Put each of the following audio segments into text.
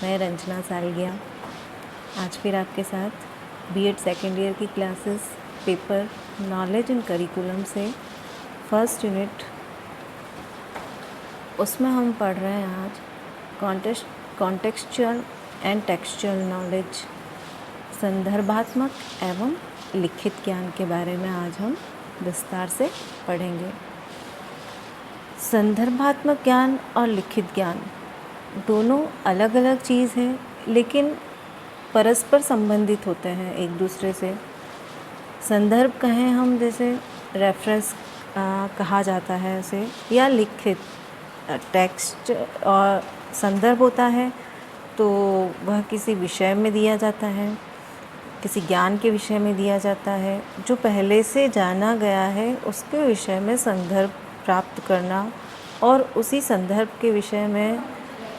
मैं रंजना सालगिया आज फिर आपके साथ बीएड सेकेंड ईयर की classes paper knowledge and curriculum से फर्स्ट यूनिट उसमें हम पढ़ रहे हैं आज कॉन्टेक्सचुअल एंड टेक्सचुअल नॉलेज, संदर्भात्मक एवं लिखित ज्ञान के बारे में आज हम विस्तार से पढ़ेंगे। संदर्भात्मक ज्ञान और लिखित ज्ञान दोनों अलग अलग चीज़ हैं, लेकिन परस्पर संबंधित होते हैं एक दूसरे से। संदर्भ कहें हम, जैसे रेफरेंस कहा जाता है उसे, या लिखित टेक्स्ट और संदर्भ होता है तो वह किसी विषय में दिया जाता है, किसी ज्ञान के विषय में दिया जाता है जो पहले से जाना गया है, उसके विषय में संदर्भ प्राप्त करना और उसी संदर्भ के विषय में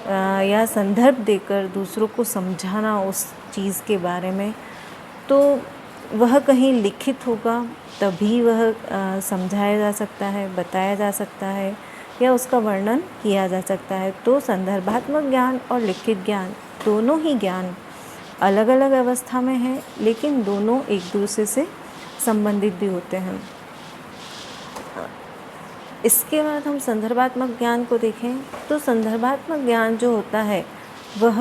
या संदर्भ देकर दूसरों को समझाना उस चीज़ के बारे में। तो वह कहीं लिखित होगा तभी वह समझाया जा सकता है, बताया जा सकता है या उसका वर्णन किया जा सकता है। तो संदर्भात्मक ज्ञान और लिखित ज्ञान दोनों ही ज्ञान अलग अलग अवस्था में हैं, लेकिन दोनों एक दूसरे से संबंधित भी होते हैं। इसके बाद हम संदर्भात्मक ज्ञान को देखें तो संदर्भात्मक ज्ञान जो होता है वह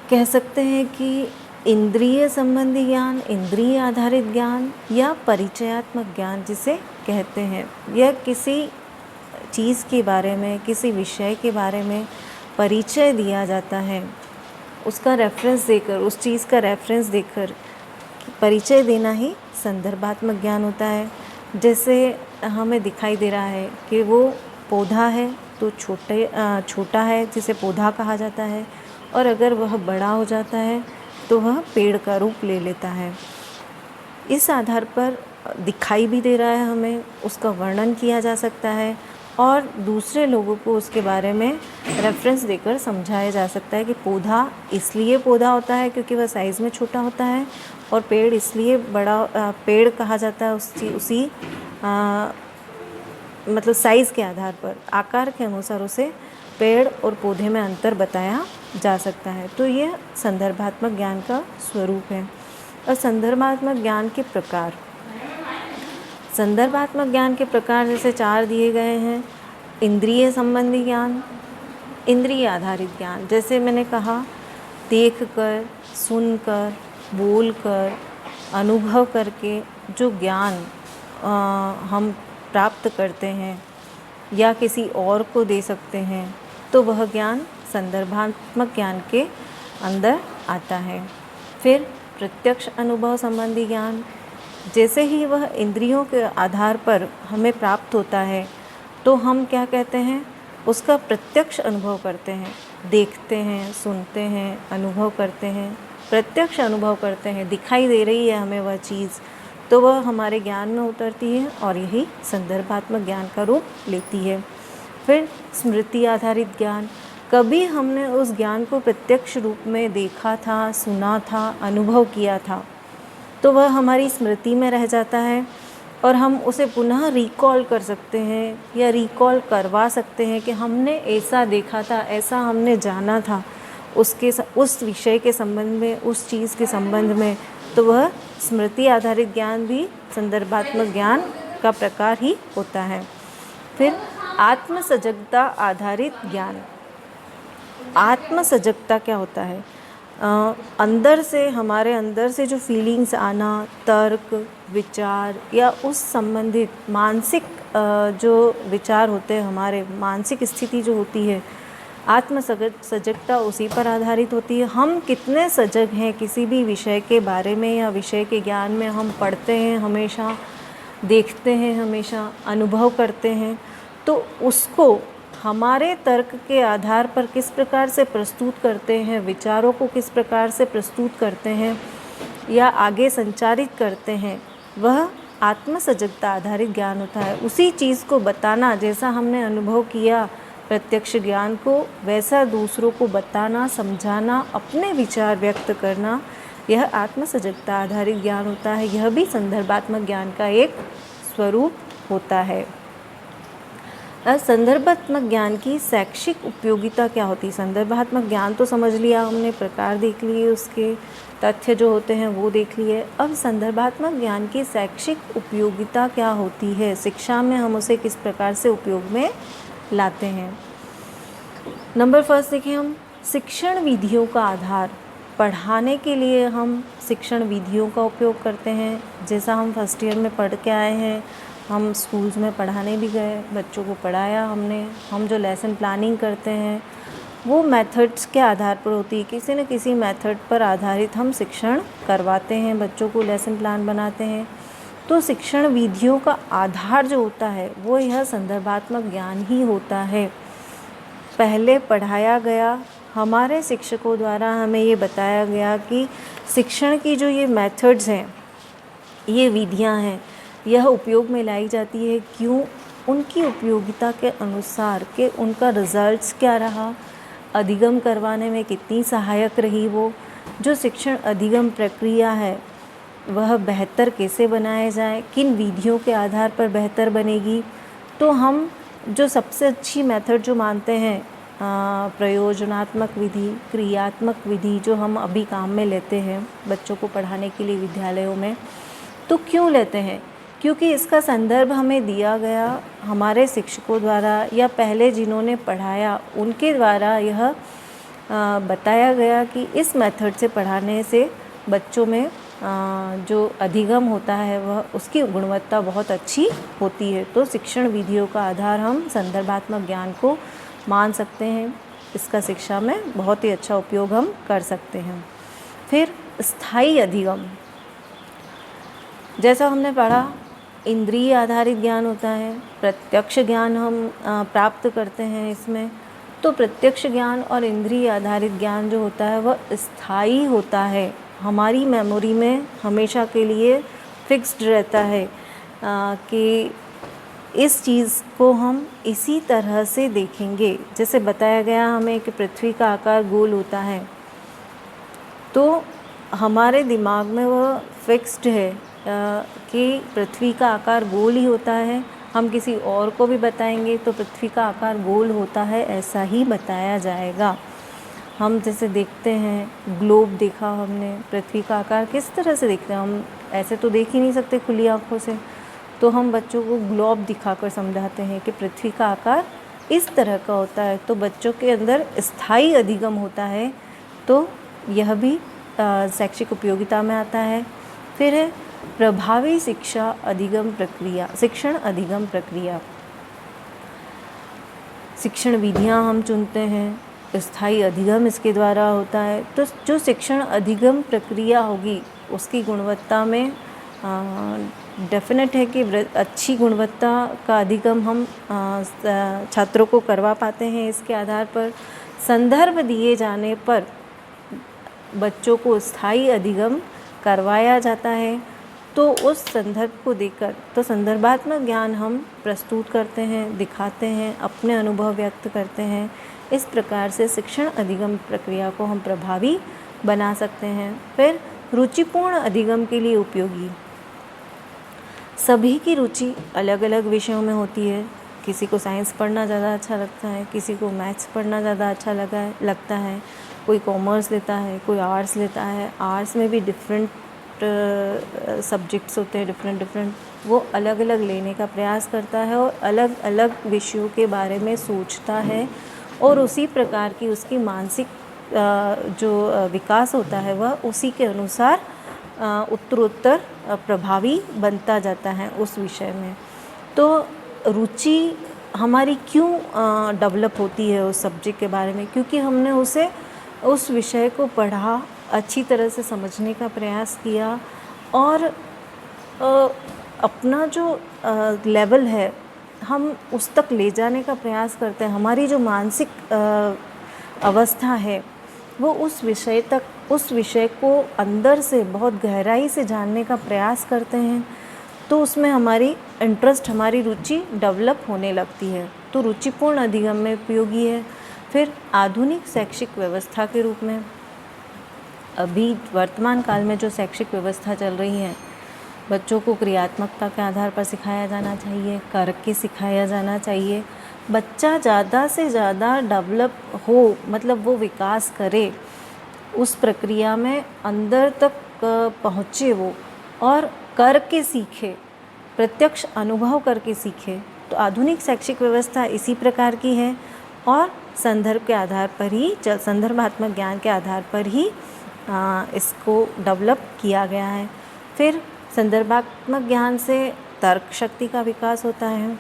कह सकते हैं कि इंद्रिय संबंधी ज्ञान, इंद्रिय आधारित ज्ञान या परिचयात्मक ज्ञान जिसे कहते हैं। यह किसी चीज़ के बारे में, किसी विषय के बारे में परिचय दिया जाता है, उसका रेफरेंस देकर, उस चीज़ का रेफरेंस देकर परिचय देना ही संदर्भात्मक ज्ञान होता है। जैसे हमें दिखाई दे रहा है कि वो पौधा है तो छोटा है जिसे पौधा कहा जाता है, और अगर वह बड़ा हो जाता है तो वह पेड़ का रूप ले लेता है। इस आधार पर दिखाई भी दे रहा है हमें, उसका वर्णन किया जा सकता है और दूसरे लोगों को उसके बारे में रेफरेंस देकर समझाया जा सकता है कि पौधा इसलिए पौधा होता है क्योंकि वह साइज़ में छोटा होता है, और पेड़ इसलिए बड़ा पेड़ कहा जाता है उसी मतलब साइज़ के आधार पर, आकार के अनुसार उसे पेड़ और पौधे में अंतर बताया जा सकता है। तो यह संदर्भात्मक ज्ञान का स्वरूप है। और संदर्भात्मक ज्ञान के प्रकार, संदर्भात्मक ज्ञान के प्रकार जैसे 4 दिए गए हैं। इंद्रिय संबंधी ज्ञान, इंद्रिय आधारित ज्ञान, जैसे मैंने कहा देखकर, सुनकर, बोलकर, अनुभव करके जो ज्ञान हम प्राप्त करते हैं या किसी और को दे सकते हैं, तो वह ज्ञान संदर्भात्मक ज्ञान के अंदर आता है। फिर प्रत्यक्ष अनुभव संबंधी ज्ञान, जैसे ही वह इंद्रियों के आधार पर हमें प्राप्त होता है तो हम क्या कहते हैं, उसका प्रत्यक्ष अनुभव करते हैं, देखते हैं, सुनते हैं, अनुभव करते हैं, प्रत्यक्ष अनुभव करते हैं, दिखाई दे रही है हमें वह चीज़, तो वह हमारे ज्ञान में उतरती है और यही संदर्भात्मक ज्ञान का रूप लेती है। फिर स्मृति आधारित ज्ञान, कभी हमने उस ज्ञान को प्रत्यक्ष रूप में देखा था, सुना था, अनुभव किया था, तो वह हमारी स्मृति में रह जाता है और हम उसे पुनः रिकॉल कर सकते हैं या रिकॉल करवा सकते हैं कि हमने ऐसा देखा था, ऐसा हमने जाना था उस विषय के संबंध में, उस चीज़ के संबंध में। तो वह स्मृति आधारित ज्ञान भी संदर्भात्मक ज्ञान का प्रकार ही होता है। फिर आत्मसजगता आधारित ज्ञान, आत्मसजगता क्या होता है? अंदर से, हमारे अंदर से जो फीलिंग्स आना, तर्क, विचार या उस संबंधित मानसिक जो विचार होते हैं, हमारे मानसिक स्थिति जो होती है, सजगता उसी पर आधारित होती है। हम कितने सजग हैं किसी भी विषय के बारे में या विषय के ज्ञान में, हम पढ़ते हैं हमेशा, देखते हैं हमेशा, अनुभव करते हैं, तो उसको हमारे तर्क के आधार पर किस प्रकार से प्रस्तुत करते हैं, विचारों को किस प्रकार से प्रस्तुत करते हैं या आगे संचारित करते हैं, वह आत्मसजगता आधारित ज्ञान होता है। उसी चीज़ को बताना, जैसा हमने अनुभव किया प्रत्यक्ष ज्ञान को, वैसा दूसरों को बताना, समझाना, अपने विचार व्यक्त करना, यह आत्मसजगता आधारित ज्ञान होता है। यह भी संदर्भात्मक ज्ञान का एक स्वरूप होता है। संदर्भात्मक ज्ञान की शैक्षिक उपयोगिता क्या होती है? संदर्भात्मक ज्ञान तो समझ लिया हमने, प्रकार देख लिए, उसके तथ्य जो होते हैं वो देख लिए। अब संदर्भात्मक ज्ञान की शैक्षिक उपयोगिता क्या होती है, शिक्षा में हम उसे किस प्रकार से उपयोग में लाते हैं। नंबर फर्स्ट देखें हम, शिक्षण विधियों का आधार। पढ़ाने के लिए हम शिक्षण विधियों का उपयोग करते हैं। जैसा हम फर्स्ट ईयर में पढ़ के आए हैं, हम स्कूल्स में पढ़ाने भी गए, बच्चों को पढ़ाया हमने। हम जो लेसन प्लानिंग करते हैं वो मेथड्स के आधार पर होती है, किसी न किसी मेथड पर आधारित हम शिक्षण करवाते हैं, बच्चों को लेसन प्लान बनाते हैं। तो शिक्षण विधियों का आधार जो होता है वो यह संदर्भात्मक ज्ञान ही होता है। पहले पढ़ाया गया, हमारे शिक्षकों द्वारा हमें ये बताया गया कि शिक्षण की जो ये मेथड्स हैं, ये विधियाँ हैं, यह उपयोग में लाई जाती है। क्यों? उनकी उपयोगिता के अनुसार कि उनका रिजल्ट्स क्या रहा, अधिगम करवाने में कितनी सहायक रही वो, जो शिक्षण अधिगम प्रक्रिया है वह बेहतर कैसे बनाया जाए, किन विधियों के आधार पर बेहतर बनेगी। तो हम जो सबसे अच्छी मेथड जो मानते हैं, प्रयोजनात्मक विधि, क्रियात्मक विधि, जो हम अभी काम में लेते हैं बच्चों को पढ़ाने के लिए विद्यालयों में, तो क्यों लेते हैं? क्योंकि इसका संदर्भ हमें दिया गया हमारे शिक्षकों द्वारा, या पहले जिन्होंने पढ़ाया उनके द्वारा यह बताया गया कि इस मेथड से पढ़ाने से बच्चों में जो अधिगम होता है वह उसकी गुणवत्ता बहुत अच्छी होती है। तो शिक्षण विधियों का आधार हम संदर्भात्मक ज्ञान को मान सकते हैं। इसका शिक्षा में बहुत ही अच्छा उपयोग हम कर सकते हैं। फिर स्थायी अधिगम, जैसा हमने पढ़ा, इंद्रिय आधारित ज्ञान होता है, प्रत्यक्ष ज्ञान हम प्राप्त करते हैं इसमें। तो प्रत्यक्ष ज्ञान और इंद्रिय आधारित ज्ञान जो होता है वह स्थायी होता है, हमारी मेमोरी में हमेशा के लिए फिक्स्ड रहता है कि इस चीज़ को हम इसी तरह से देखेंगे। जैसे बताया गया हमें कि पृथ्वी का आकार गोल होता है, तो हमारे दिमाग में वह फिक्स्ड है कि पृथ्वी का आकार गोल ही होता है। हम किसी और को भी बताएंगे तो पृथ्वी का आकार गोल होता है ऐसा ही बताया जाएगा। हम जैसे देखते हैं, ग्लोब देखा हमने, पृथ्वी का आकार किस तरह से देखते हैं, हम ऐसे तो देख ही नहीं सकते खुली आँखों से, तो हम बच्चों को ग्लोब दिखाकर समझाते हैं कि पृथ्वी का आकार इस तरह का होता है। तो बच्चों के अंदर स्थायी अधिगम होता है, तो यह भी शैक्षिक उपयोगिता में आता है। फिर है प्रभावी शिक्षा अधिगम प्रक्रिया, शिक्षण अधिगम प्रक्रिया। शिक्षण विधियाँ हम चुनते हैं, स्थायी अधिगम इसके द्वारा होता है। तो जो शिक्षण अधिगम प्रक्रिया होगी उसकी गुणवत्ता में डेफिनेट है कि अच्छी गुणवत्ता का अधिगम हम छात्रों को करवा पाते हैं। इसके आधार पर संदर्भ दिए जाने पर बच्चों को स्थायी अधिगम करवाया जाता है। तो उस संदर्भ को देखकर तो संदर्भात्मक ज्ञान हम प्रस्तुत करते हैं, दिखाते हैं, अपने अनुभव व्यक्त करते हैं। इस प्रकार से शिक्षण अधिगम प्रक्रिया को हम प्रभावी बना सकते हैं। फिर रुचिपूर्ण अधिगम के लिए उपयोगी, सभी की रुचि अलग अलग विषयों में होती है। किसी को साइंस पढ़ना ज़्यादा अच्छा लगता है, किसी को मैथ्स पढ़ना ज़्यादा अच्छा लगता है, कोई कॉमर्स लेता है, कोई आर्ट्स लेता है। आर्ट्स में भी डिफरेंट सब्जेक्ट्स होते हैं, डिफरेंट वो अलग अलग लेने का प्रयास करता है और अलग अलग विषयों के बारे में सोचता है, और उसी प्रकार की उसकी मानसिक जो विकास होता है वह उसी के अनुसार उत्तरोत्तर प्रभावी बनता जाता है उस विषय में। तो रुचि हमारी क्यों डेवलप होती है उस सब्जेक्ट के बारे में? क्योंकि हमने उस विषय को पढ़ा, अच्छी तरह से समझने का प्रयास किया, और अपना जो लेवल है हम उस तक ले जाने का प्रयास करते हैं। हमारी जो मानसिक अवस्था है वो उस विषय को अंदर से बहुत गहराई से जानने का प्रयास करते हैं। तो उसमें हमारी इंटरेस्ट, हमारी रुचि डेवलप होने लगती है। तो रुचिपूर्ण अधिगम में उपयोगी है। फिर आधुनिक शैक्षिक व्यवस्था के रूप में, अभी वर्तमान काल में जो शैक्षिक व्यवस्था चल रही है, बच्चों को क्रियात्मकता के आधार पर सिखाया जाना चाहिए, करके सिखाया जाना चाहिए। बच्चा ज़्यादा से ज़्यादा डेवलप हो, मतलब वो विकास करे, उस प्रक्रिया में अंदर तक पहुँचे वो, और करके सीखे, प्रत्यक्ष अनुभव करके सीखे। तो आधुनिक शैक्षिक व्यवस्था इसी प्रकार की है और संदर्भ के आधार पर ही, संदर्भात्मक ज्ञान के आधार पर ही इसको डेवलप किया गया है। फिर संदर्भात्मक ज्ञान से तर्क शक्ति का विकास होता है।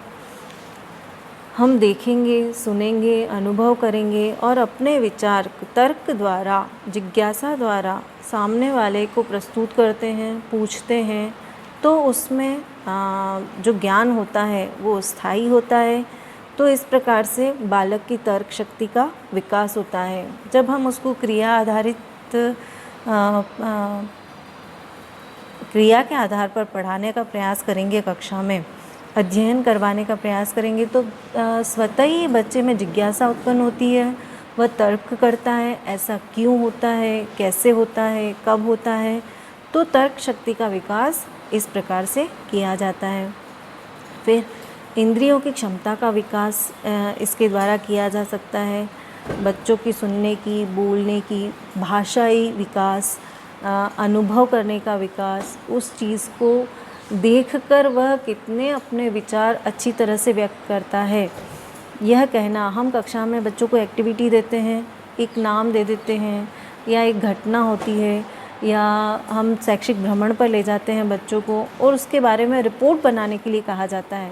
हम देखेंगे, सुनेंगे, अनुभव करेंगे और अपने विचार तर्क द्वारा, जिज्ञासा द्वारा सामने वाले को प्रस्तुत करते हैं, पूछते हैं, तो उसमें जो ज्ञान होता है वो स्थायी होता है। तो इस प्रकार से बालक की तर्क शक्ति का विकास होता है। जब हम उसको क्रिया आधारित क्रिया के आधार पर पढ़ाने का प्रयास करेंगे, कक्षा में अध्ययन करवाने का प्रयास करेंगे, तो स्वतः ही बच्चे में जिज्ञासा उत्पन्न होती है, वह तर्क करता है, ऐसा क्यों होता है, कैसे होता है, कब होता है। तो तर्क शक्ति का विकास इस प्रकार से किया जाता है। फिर इंद्रियों की क्षमता का विकास इसके द्वारा किया जा सकता है। बच्चों की सुनने की, बोलने की, भाषाई विकास, अनुभव करने का विकास, उस चीज़ को देखकर वह कितने अपने विचार अच्छी तरह से व्यक्त करता है, यह कहना। हम कक्षा में बच्चों को एक्टिविटी देते हैं, एक नाम दे देते हैं, या एक घटना होती है, या हम शैक्षिक भ्रमण पर ले जाते हैं बच्चों को और उसके बारे में रिपोर्ट बनाने के लिए कहा जाता है।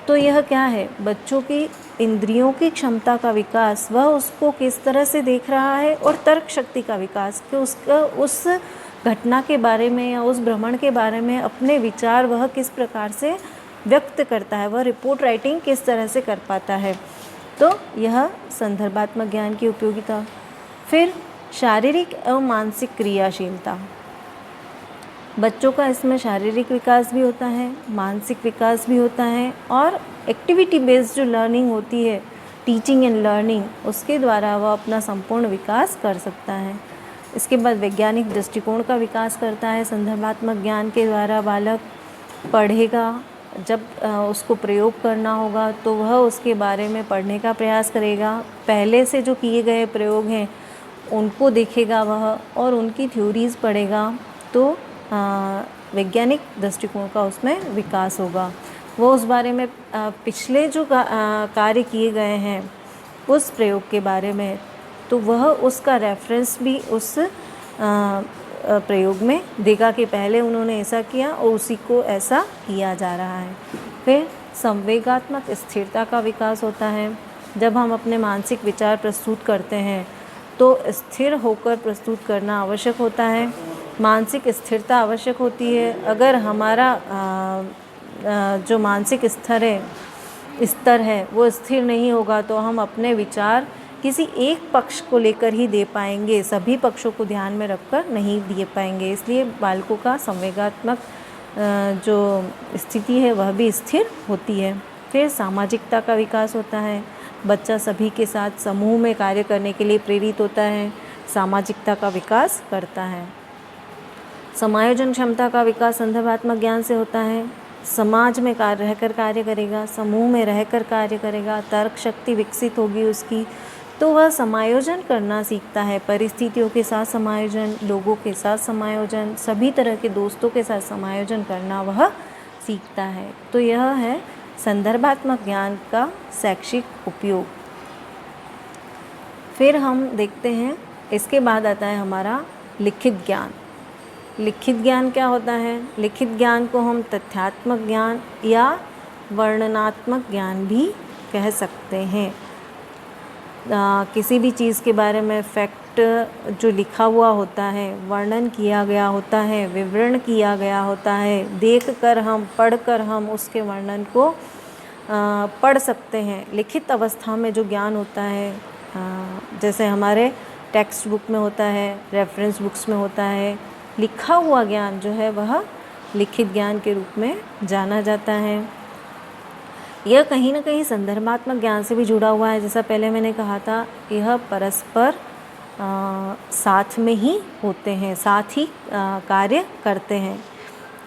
तो यह क्या है, बच्चों की इंद्रियों की क्षमता का विकास, वह उसको किस तरह से देख रहा है, और तर्क शक्ति का विकास कि उसका उस घटना के बारे में या उस भ्रमण के बारे में अपने विचार वह किस प्रकार से व्यक्त करता है, वह रिपोर्ट राइटिंग किस तरह से कर पाता है। तो यह संदर्भात्मक ज्ञान की उपयोगिता। फिर शारीरिक एवं मानसिक क्रियाशीलता, बच्चों का इसमें शारीरिक विकास भी होता है, मानसिक विकास भी होता है, और एक्टिविटी बेस्ड जो लर्निंग होती है, टीचिंग एंड लर्निंग, उसके द्वारा वह अपना संपूर्ण विकास कर सकता है। इसके बाद वैज्ञानिक दृष्टिकोण का विकास करता है। संदर्भात्मक ज्ञान के द्वारा बालक पढ़ेगा, जब उसको प्रयोग करना होगा तो वह उसके बारे में पढ़ने का प्रयास करेगा, पहले से जो किए गए प्रयोग हैं उनको देखेगा वह, और उनकी थ्योरीज़ पढ़ेगा, तो वैज्ञानिक दृष्टिकोण का उसमें विकास होगा। वो उस बारे में पिछले जो कार्य किए गए हैं उस प्रयोग के बारे में, तो वह उसका रेफरेंस भी उस प्रयोग में देगा कि पहले उन्होंने ऐसा किया और उसी को ऐसा किया जा रहा है। फिर संवेगात्मक स्थिरता का विकास होता है। जब हम अपने मानसिक विचार प्रस्तुत करते हैं तो स्थिर होकर प्रस्तुत करना आवश्यक होता है, मानसिक स्थिरता आवश्यक होती है। अगर हमारा जो मानसिक स्तर है वो स्थिर नहीं होगा तो हम अपने विचार किसी एक पक्ष को लेकर ही दे पाएंगे, सभी पक्षों को ध्यान में रखकर नहीं दे पाएंगे। इसलिए बालकों का संवेगात्मक जो स्थिति है वह भी स्थिर होती है। फिर सामाजिकता का विकास होता है। बच्चा सभी के साथ समूह में कार्य करने के लिए प्रेरित होता है, सामाजिकता का विकास करता है। समायोजन क्षमता का विकास संदर्भात्मक ज्ञान से होता है। समाज में रहकर कार्य करेगा, समूह में रहकर कार्य करेगा, तर्क शक्ति विकसित होगी उसकी, तो वह समायोजन करना सीखता है। परिस्थितियों के साथ समायोजन, लोगों के साथ समायोजन, सभी तरह के दोस्तों के साथ समायोजन करना वह सीखता है। तो यह है संदर्भात्मक ज्ञान का शैक्षिक उपयोग। फिर हम देखते हैं, इसके बाद आता है हमारा लिखित ज्ञान। लिखित ज्ञान क्या होता है? लिखित ज्ञान को हम तथ्यात्मक ज्ञान या वर्णनात्मक ज्ञान भी कह सकते हैं। किसी भी चीज़ के बारे में फैक्ट जो लिखा हुआ होता है, वर्णन किया गया होता है, विवरण किया गया होता है, देखकर हम, पढ़कर हम उसके वर्णन को पढ़ सकते हैं। लिखित अवस्था में जो ज्ञान होता है, जैसे हमारे टेक्स्ट बुक में होता है, रेफरेंस बुक्स में होता है, लिखा हुआ ज्ञान जो है वह लिखित ज्ञान के रूप में जाना जाता है। यह कहीं ना कहीं संदर्भात्मक ज्ञान से भी जुड़ा हुआ है। जैसा पहले मैंने कहा था, यह परस्पर साथ में ही होते हैं, साथ ही कार्य करते हैं।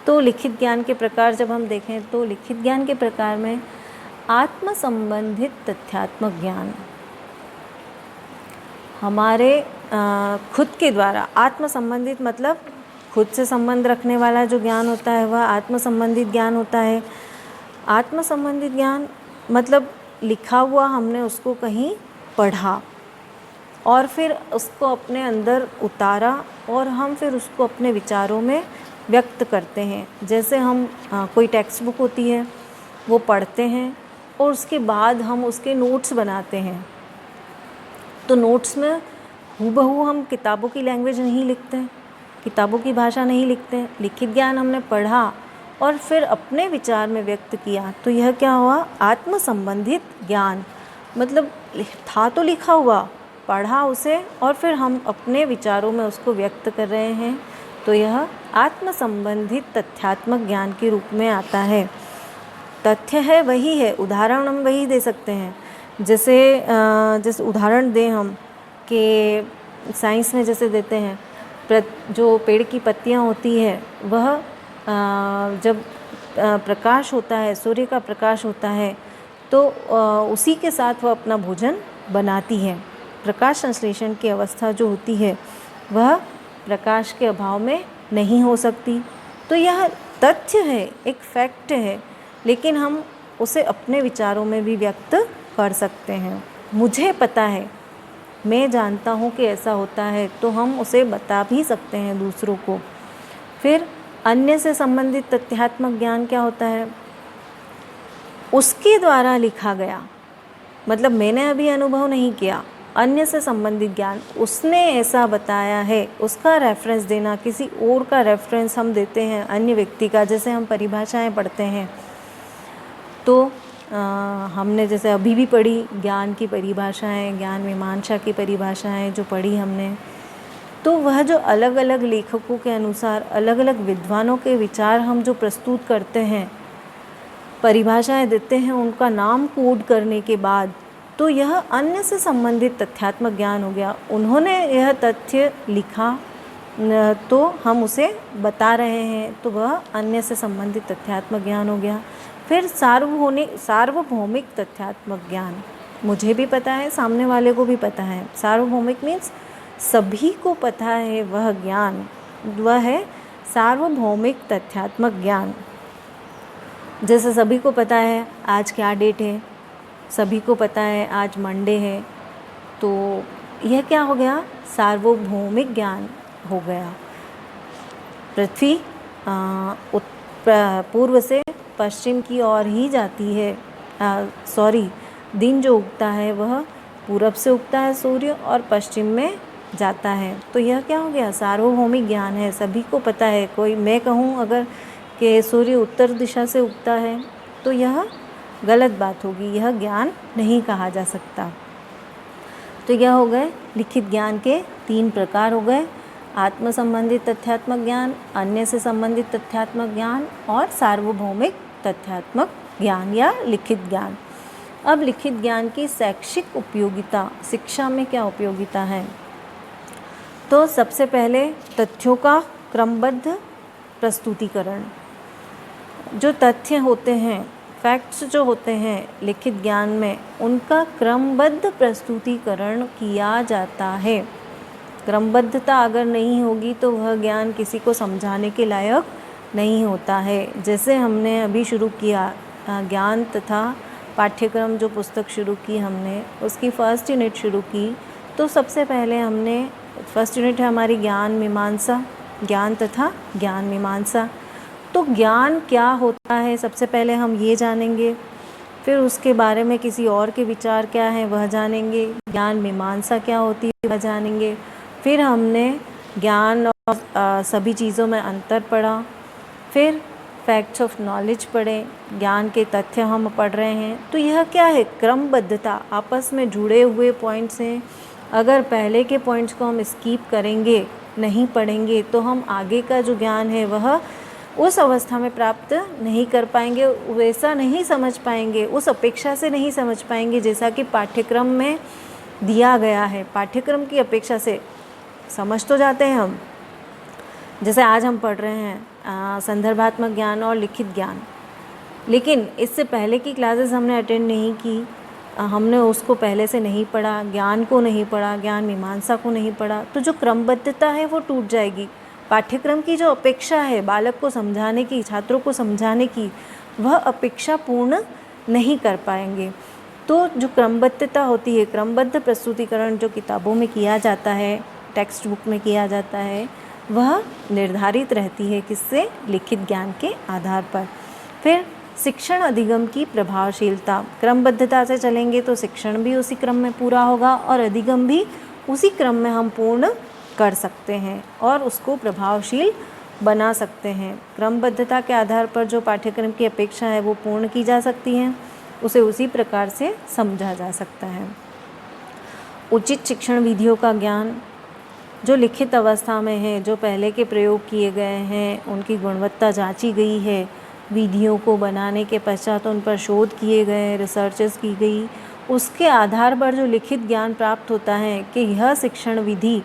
तो लिखित ज्ञान के प्रकार जब हम देखें तो लिखित ज्ञान के प्रकार में आत्म संबंधित तथ्यात्मक ज्ञान हमारे खुद के द्वारा, आत्म संबंधित मतलब खुद से संबंध रखने वाला जो ज्ञान होता है वह आत्म संबंधित ज्ञान होता है। आत्म संबंधित ज्ञान मतलब लिखा हुआ हमने उसको कहीं पढ़ा और फिर उसको अपने अंदर उतारा और हम फिर उसको अपने विचारों में व्यक्त करते हैं। जैसे हम कोई टेक्स्ट बुक होती है वो पढ़ते हैं और उसके बाद हम उसके नोट्स बनाते हैं। तो नोट्स में हूबहू हम किताबों की लैंग्वेज नहीं लिखते हैं, किताबों की भाषा नहीं लिखते हैं। लिखित ज्ञान हमने पढ़ा और फिर अपने विचार में व्यक्त किया, तो यह क्या हुआ? आत्म संबंधित ज्ञान। मतलब था तो लिखा हुआ, पढ़ा उसे और फिर हम अपने विचारों में उसको व्यक्त कर रहे हैं, तो यह आत्म संबंधित तथ्यात्मक ज्ञान के रूप में आता है। तथ्य है वही है, उदाहरण हम वही दे सकते हैं। जैसे उदाहरण दें हम कि साइंस में जैसे देते हैं, जो पेड़ की पत्तियां होती है वह जब प्रकाश होता है, सूर्य का प्रकाश होता है, तो उसी के साथ वह अपना भोजन बनाती है। प्रकाश संश्लेषण की अवस्था जो होती है वह प्रकाश के अभाव में नहीं हो सकती। तो यह तथ्य है, एक फैक्ट है, लेकिन हम उसे अपने विचारों में भी व्यक्त कर सकते हैं। मुझे पता है, मैं जानता हूँ कि ऐसा होता है, तो हम उसे बता भी सकते हैं दूसरों को। फिर अन्य से संबंधित तथ्यात्मक ज्ञान क्या होता है? उसके द्वारा लिखा गया, मतलब मैंने अभी अनुभव नहीं किया, अन्य से संबंधित ज्ञान, उसने ऐसा बताया है, उसका रेफरेंस देना, किसी और का रेफरेंस हम देते हैं अन्य व्यक्ति का। जैसे हम परिभाषाएं पढ़ते हैं, तो हमने जैसे अभी भी पढ़ी ज्ञान की परिभाषाएं, ज्ञान मीमांसा की परिभाषाएं जो पढ़ी हमने, तो वह जो अलग अलग लेखकों के अनुसार अलग अलग विद्वानों के विचार हम जो प्रस्तुत करते हैं, परिभाषाएं देते हैं, उनका नाम कोड करने के बाद, तो यह अन्य से संबंधित तथ्यात्मक ज्ञान हो गया। उन्होंने यह तथ्य लिखा तो हम उसे बता रहे हैं, तो वह अन्य से संबंधित तथ्यात्मक ज्ञान हो गया। फिर सार्वभौमिक तथ्यात्मक ज्ञान, मुझे भी पता है, सामने वाले को भी पता है। सार्वभौमिक मीन्स सभी को पता है वह ज्ञान, वह है सार्वभौमिक तथ्यात्मक ज्ञान। जैसे सभी को पता है आज क्या डेट है, सभी को पता है आज मंडे है, तो यह क्या हो गया? सार्वभौमिक ज्ञान हो गया। पृथ्वी पूर्व से पश्चिम की ओर ही जाती है, दिन जो उगता है वह पूरब से उगता है सूर्य और पश्चिम में जाता है, तो यह क्या हो गया? सार्वभौमिक ज्ञान है, सभी को पता है। कोई मैं कहूँ अगर कि सूर्य उत्तर दिशा से उगता है, तो यह गलत बात होगी, यह ज्ञान नहीं कहा जा सकता। तो यह हो गए लिखित ज्ञान के 3 प्रकार हो गए: आत्म संबंधित तथ्यात्मक ज्ञान, अन्य से संबंधित तथ्यात्मक ज्ञान और सार्वभौमिक तथ्यात्मक ज्ञान या लिखित ज्ञान। अब लिखित ज्ञान की शैक्षिक उपयोगिता, शिक्षा में क्या उपयोगिता है? तो सबसे पहले तथ्यों का क्रमबद्ध प्रस्तुतिकरण। जो तथ्य होते हैं, फैक्ट्स जो होते हैं लिखित ज्ञान में, उनका क्रमबद्ध प्रस्तुतिकरण किया जाता है। क्रमबद्धता अगर नहीं होगी तो वह ज्ञान किसी को समझाने के लायक नहीं होता है। जैसे हमने अभी शुरू किया ज्ञान तथा पाठ्यक्रम, जो पुस्तक शुरू की हमने, उसकी फर्स्ट यूनिट शुरू की, तो सबसे पहले हमने फर्स्ट यूनिट है हमारी ज्ञान मीमांसा, ज्ञान तथा ज्ञान मीमांसा। तो ज्ञान क्या होता है सबसे पहले हम ये जानेंगे, फिर उसके बारे में किसी और के विचार क्या हैं वह जानेंगे, ज्ञान मीमांसा क्या होती है वह जानेंगे, फिर हमने ज्ञान और सभी चीज़ों में अंतर पढ़ा, फिर फैक्ट्स ऑफ नॉलेज पढ़े, ज्ञान के तथ्य हम पढ़ रहे हैं। तो यह क्या है? क्रमबद्धता, आपस में जुड़े हुए पॉइंट्स हैं। अगर पहले के पॉइंट्स को हम स्किप करेंगे, नहीं पढ़ेंगे, तो हम आगे का जो ज्ञान है वह उस अवस्था में प्राप्त नहीं कर पाएंगे, वैसा नहीं समझ पाएंगे, उस अपेक्षा से नहीं समझ पाएंगे जैसा कि पाठ्यक्रम में दिया गया है। पाठ्यक्रम की अपेक्षा से समझ तो जाते हैं हम, जैसे आज हम पढ़ रहे हैं संदर्भात्मक ज्ञान और लिखित ज्ञान, लेकिन इससे पहले की क्लासेस हमने अटेंड नहीं की, हमने उसको पहले से नहीं पढ़ा, ज्ञान को नहीं पढ़ा, ज्ञान मीमांसा को नहीं पढ़ा, तो जो क्रमबद्धता है वो टूट जाएगी। पाठ्यक्रम की जो अपेक्षा है बालक को समझाने की, छात्रों को समझाने की, वह अपेक्षा पूर्ण नहीं कर पाएंगे। तो जो क्रमबद्धता होती है, क्रमबद्ध प्रस्तुतिकरण जो किताबों में किया जाता है, टेक्स्ट बुक में किया जाता है, वह निर्धारित रहती है किससे? लिखित ज्ञान के आधार पर। फिर शिक्षण अधिगम की प्रभावशीलता, क्रमबद्धता से चलेंगे तो शिक्षण भी उसी क्रम में पूरा होगा और अधिगम भी उसी क्रम में हम पूर्ण कर सकते हैं और उसको प्रभावशील बना सकते हैं। क्रमबद्धता के आधार पर जो पाठ्यक्रम की अपेक्षा है वो पूर्ण की जा सकती है, उसे उसी प्रकार से समझा जा सकता है। उचित शिक्षण विधियों का ज्ञान, जो लिखित अवस्था में है, जो पहले के प्रयोग किए गए हैं, उनकी गुणवत्ता जांची गई है, विधियों को बनाने के पश्चात उन पर शोध किए गए, रिसर्चेस की गई, उसके आधार पर जो लिखित ज्ञान प्राप्त होता है कि यह शिक्षण विधि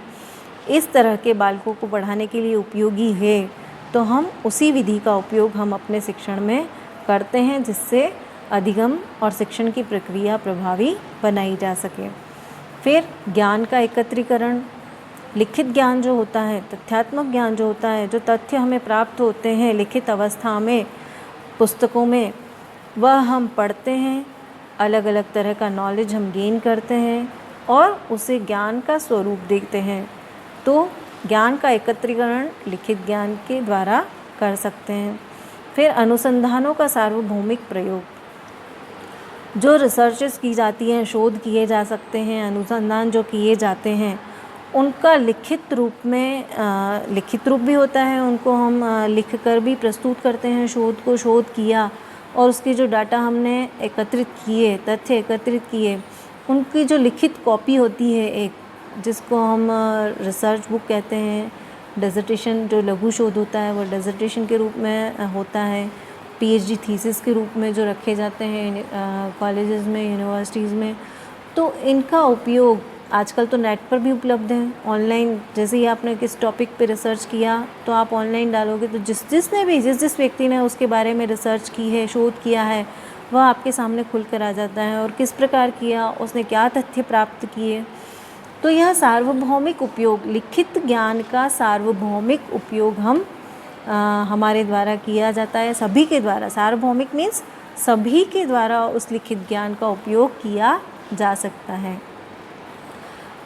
इस तरह के बालकों को पढ़ाने के लिए उपयोगी है, तो हम उसी विधि का उपयोग हम अपने शिक्षण में करते हैं, जिससे अधिगम और शिक्षण की प्रक्रिया प्रभावी बनाई जा सके। फिर ज्ञान का एकत्रीकरण, लिखित ज्ञान जो होता है, तथ्यात्मक ज्ञान जो होता है, जो तथ्य हमें प्राप्त होते हैं लिखित अवस्था में, पुस्तकों में, वह हम पढ़ते हैं, अलग अलग तरह का नॉलेज हम गेन करते हैं और उसे ज्ञान का स्वरूप देखते हैं। तो ज्ञान का एकत्रीकरण लिखित ज्ञान के द्वारा कर सकते हैं। फिर अनुसंधानों का सार्वभौमिक प्रयोग, जो रिसर्चेस की जाती हैं, शोध किए जा सकते हैं, अनुसंधान जो किए जाते हैं, उनका लिखित रूप में लिखित रूप भी होता है, उनको हम लिख कर भी प्रस्तुत करते हैं। शोध किया और उसकी जो डाटा हमने एकत्रित किए, तथ्य एकत्रित किए, उनकी जो लिखित कॉपी होती है एक, जिसको हम रिसर्च बुक कहते हैं। डिसर्टेशन जो लघु शोध होता है वो डिसर्टेशन के रूप में होता है। पीएचडी थीसिस के रूप में जो रखे जाते हैं कॉलेजेस में, यूनिवर्सिटीज़ में, तो इनका उपयोग आजकल तो नेट पर भी उपलब्ध है, ऑनलाइन। जैसे ही आपने किस टॉपिक पे रिसर्च किया तो आप ऑनलाइन डालोगे तो जिस व्यक्ति ने उसके बारे में रिसर्च की है, शोध किया है, वह आपके सामने खुल कर आ जाता है और किस प्रकार किया, उसने क्या तथ्य प्राप्त किए। तो यह सार्वभौमिक उपयोग, लिखित ज्ञान का सार्वभौमिक उपयोग हमारे द्वारा किया जाता है, सभी के द्वारा। सार्वभौमिक मीन्स सभी के द्वारा उस लिखित ज्ञान का उपयोग किया जा सकता है।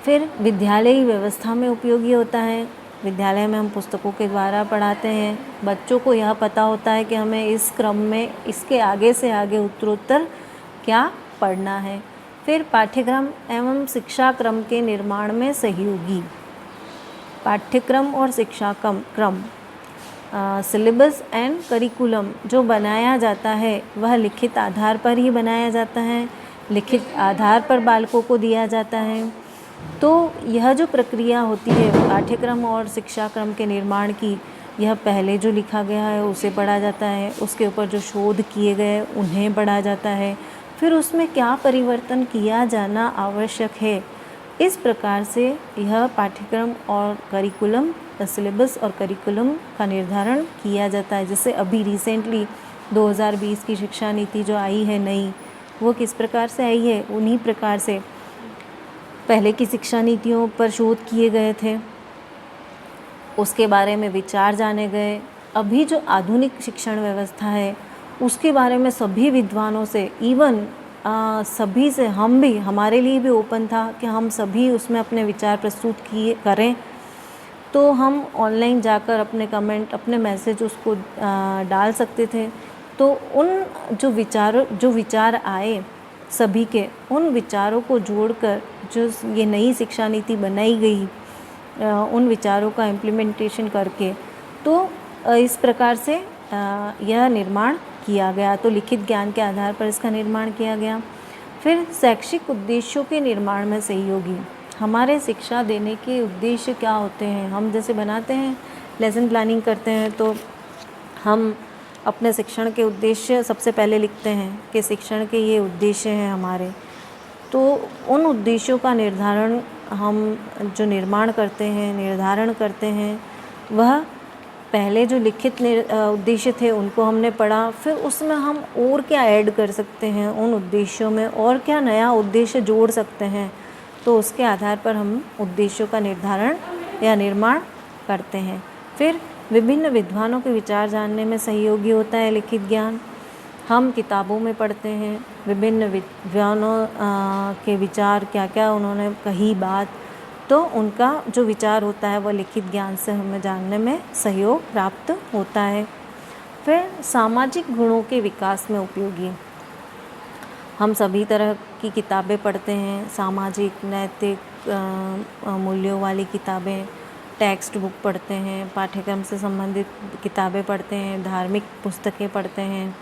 फिर विद्यालयी व्यवस्था में उपयोगी होता है। विद्यालय में हम पुस्तकों के द्वारा पढ़ाते हैं, बच्चों को यह पता होता है कि हमें इस क्रम में इसके आगे से आगे उत्तरोत्तर क्या पढ़ना है। फिर पाठ्यक्रम एवं शिक्षा क्रम के निर्माण में सहयोगी, पाठ्यक्रम और शिक्षा क्रम सिलेबस एंड करिकुलम जो बनाया जाता है वह लिखित आधार पर ही बनाया जाता है, लिखित आधार पर बालकों को दिया जाता है। तो यह जो प्रक्रिया होती है पाठ्यक्रम और शिक्षा क्रम के निर्माण की, यह पहले जो लिखा गया है उसे पढ़ा जाता है, उसके ऊपर जो शोध किए गए उन्हें पढ़ा जाता है, फिर उसमें क्या परिवर्तन किया जाना आवश्यक है। इस प्रकार से यह पाठ्यक्रम और करिकुलम, सिलेबस और करिकुलम का निर्धारण किया जाता है। जैसे अभी रिसेंटली 2020 की शिक्षा नीति जो आई है नई, वो किस प्रकार से आई है, उन्हीं प्रकार से पहले की शिक्षा नीतियों पर शोध किए गए थे, उसके बारे में विचार जाने गए। अभी जो आधुनिक शिक्षण व्यवस्था है उसके बारे में सभी विद्वानों से, इवन सभी से, हम भी, हमारे लिए भी ओपन था कि हम सभी उसमें अपने विचार प्रस्तुत करें। तो हम ऑनलाइन जाकर अपने कमेंट, अपने मैसेज उसको डाल सकते थे। तो उन जो विचार आए सभी के, उन विचारों को जोड़कर जो ये नई शिक्षा नीति बनाई गई, उन विचारों का इम्प्लीमेंटेशन करके, तो इस प्रकार से यह निर्माण किया गया। तो लिखित ज्ञान के आधार पर इसका निर्माण किया गया। फिर शैक्षिक उद्देश्यों के निर्माण में सहयोगी, हमारे शिक्षा देने के उद्देश्य क्या होते हैं। हम जैसे बनाते हैं, लेसन प्लानिंग करते हैं, तो हम अपने शिक्षण के उद्देश्य सबसे पहले लिखते हैं कि शिक्षण के ये उद्देश्य हैं हमारे। तो उन उद्देश्यों का निर्धारण हम जो निर्माण करते हैं, निर्धारण करते हैं, वह पहले जो लिखित उद्देश्य थे उनको हमने पढ़ा, फिर उसमें हम और क्या ऐड कर सकते हैं उन उद्देश्यों में, और क्या नया उद्देश्य जोड़ सकते हैं, तो उसके आधार पर हम उद्देश्यों का निर्धारण या निर्माण करते हैं। फिर विभिन्न विद्वानों के विचार जानने में सहयोगी होता है लिखित ज्ञान। हम किताबों में पढ़ते हैं विभिन्न विद्वानों के विचार, क्या क्या उन्होंने कही बात, तो उनका जो विचार होता है वह लिखित ज्ञान से हमें जानने में सहयोग प्राप्त होता है। फिर सामाजिक गुणों के विकास में उपयोगी, हम सभी तरह की किताबें पढ़ते हैं, सामाजिक नैतिक मूल्यों वाली किताबें, टेक्स्ट बुक पढ़ते हैं, पाठ्यक्रम से संबंधित किताबें पढ़ते हैं, धार्मिक पुस्तकें पढ़ते हैं।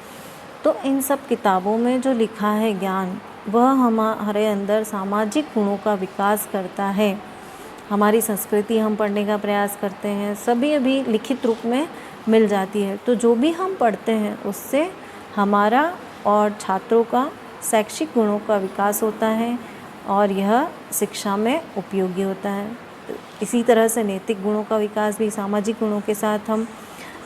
तो इन सब किताबों में जो लिखा है ज्ञान, वह हमारे अंदर सामाजिक गुणों का विकास करता है। हमारी संस्कृति हम पढ़ने का प्रयास करते हैं, सभी अभी लिखित रूप में मिल जाती है। तो जो भी हम पढ़ते हैं उससे हमारा और छात्रों का शैक्षिक गुणों का विकास होता है और यह शिक्षा में उपयोगी होता है। इसी तरह से नैतिक गुणों का विकास भी, सामाजिक गुणों के साथ हम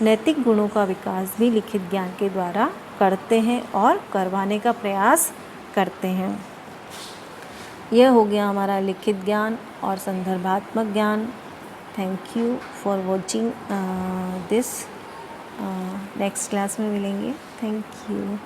नैतिक गुणों का विकास भी लिखित ज्ञान के द्वारा करते हैं और करवाने का प्रयास करते हैं। यह हो गया हमारा लिखित ज्ञान और संदर्भात्मक ज्ञान। Thank you for watching this. Next class में मिलेंगे। Thank you.